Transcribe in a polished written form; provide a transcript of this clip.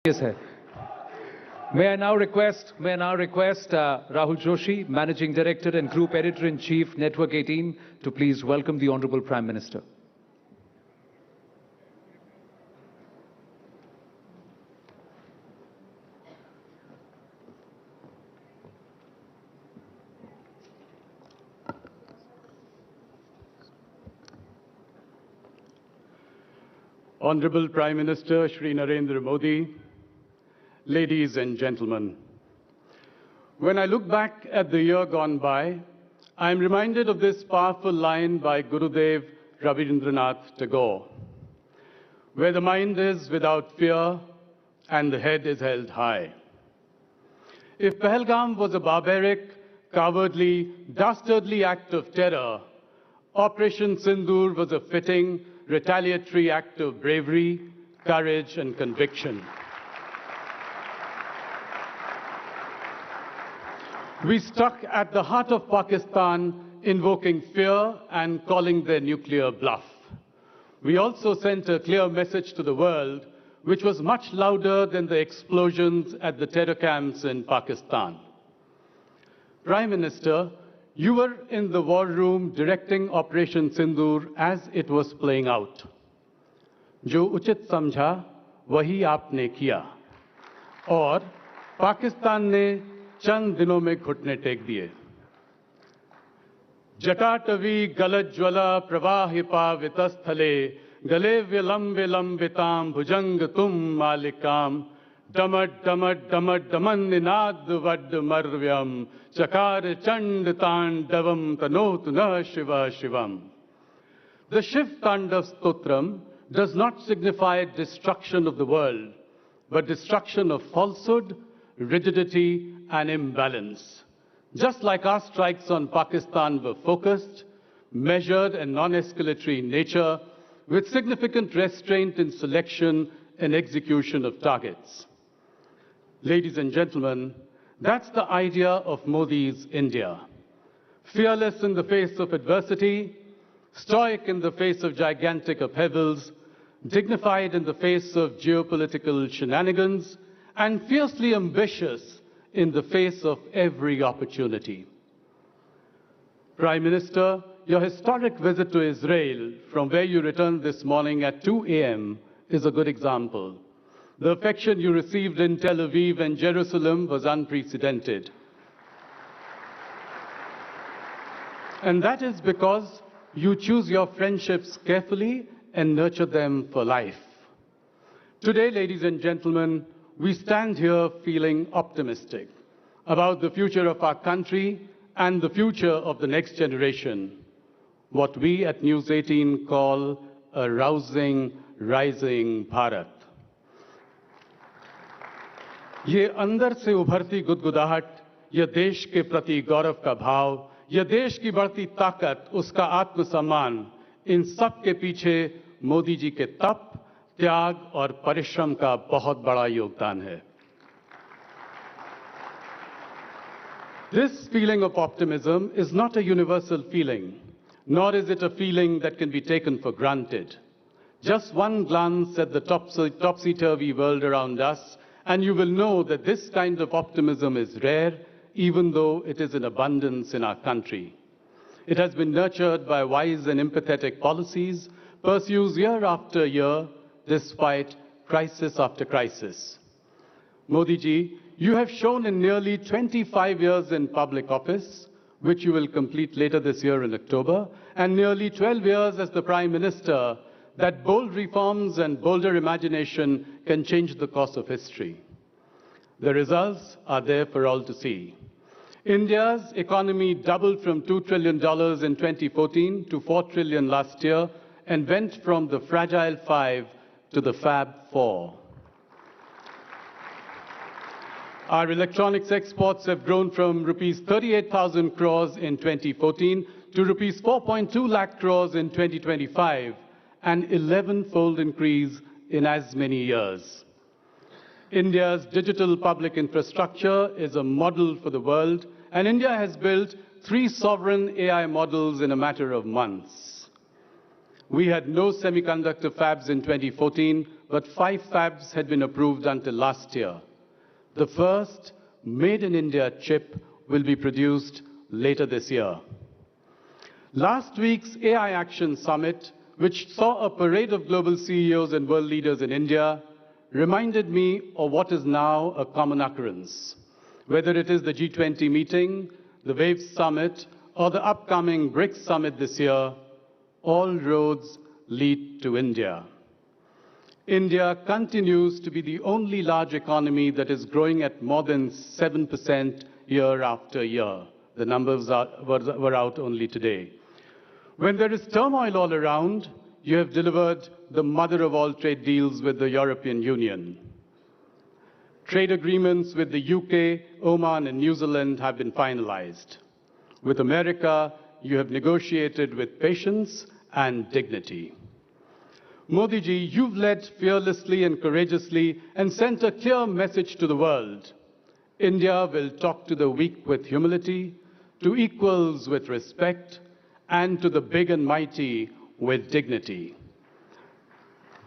Yes, sir. May I now request Rahul Joshi, Managing Director and Group Editor-in-Chief, Network 18, to please welcome the Honorable Prime Minister. Honorable Prime Minister Shri Narendra Modi, ladies and gentlemen, when I look back at the year gone by, I am reminded of this powerful line by Gurudev Rabindranath Tagore, where the mind is without fear and the head is held high. If Pahalgam was a barbaric, cowardly, dastardly act of terror, Operation Sindoor was a fitting, retaliatory act of bravery, courage, and conviction. We struck at the heart of Pakistan, invoking fear and calling their nuclear bluff. We also sent a clear message to the world, which was much louder than the explosions at the terror camps in Pakistan. Prime Minister, you were in the war room directing Operation Sindoor as it was playing out. जो उचित समझा वही आपने किया और पाकिस्तान ने चंद दिनों में घुटने टेक दिए. जटाटवी गलज्ज्वला प्रवाहिपा वितस्थले गले विलंबितां भुजंग तुम मालिकाम डमट डमट डमट दमन निनाद वड मर्व्यम चकार चंड तांडवम तनोत न Shiva Shivam. The Shiv Tandav Stotram does not signify destruction of the world, but destruction of falsehood, rigidity, and imbalance. Just like our strikes on Pakistan were focused, measured, and non-escalatory in nature, with significant restraint in selection and execution of targets. Ladies and gentlemen, that's the idea of Modi's India. Fearless in the face of adversity, stoic in the face of gigantic upheavals, dignified in the face of geopolitical shenanigans, and fiercely ambitious in the face of every opportunity. Prime Minister, your historic visit to Israel, from where you returned this morning at 2 a.m., is a good example. The affection you received in Tel Aviv and Jerusalem was unprecedented. And that is because you choose your friendships carefully and nurture them for life. Today, ladies and gentlemen, we stand here feeling optimistic about the future of our country and the future of the next generation, what we at News 18 call a rousing, rising Bharat. ये अंदर से उभरती गुदगुदाहट, यह देश के प्रति गौरव का भाव, यह देश की बढ़ती ताकत, उसका आत्मसम्मान, इन सब के पीछे मोदी जी के तप, त्याग और परिश्रम का बहुत बड़ा योगदान है. This feeling of optimism is not a universal feeling, nor is it a feeling that can be taken for granted. Just one glance at the topsy-turvy world around us, and you will know that this kind of optimism is rare, even though it is in abundance in our country. It has been nurtured by wise and empathetic policies, pursues year after year, despite crisis after crisis. Modi ji, you have shown in nearly 25 years in public office, which you will complete later this year in October, and nearly 12 years as the Prime Minister, that bold reforms and bolder imagination can change the course of history. The results are there for all to see. India's economy doubled from $2 trillion in 2014 to $4 trillion last year and went from the fragile 5 to the Fab 4. Our electronics exports have grown from rupees 38,000 crores in 2014 to rupees 4.2 lakh crores in 2025, an 11-fold increase in as many years. India's digital public infrastructure is a model for the world, and India has built 3 sovereign AI models in a matter of months. We had no semiconductor fabs in 2014, but 5 fabs had been approved until last year. The first Made in India chip will be produced later this year. Last week's AI Action Summit, which saw a parade of global CEOs and world leaders in India, reminded me of what is now a common occurrence. Whether it is the G20 meeting, the WAVE Summit, or the upcoming BRICS Summit this year, all roads lead to India. India continues to be the only large economy that is growing at more than 7% year after year. The numbers were out only today. When there is turmoil all around, you have delivered the mother of all trade deals with the European Union. Trade agreements with the UK, Oman, and New Zealand have been finalized. With America, you have negotiated with patience and dignity. Modi ji, you've led fearlessly and courageously and sent a clear message to the world. India will talk to the weak with humility, to equals with respect, and to the big and mighty with dignity.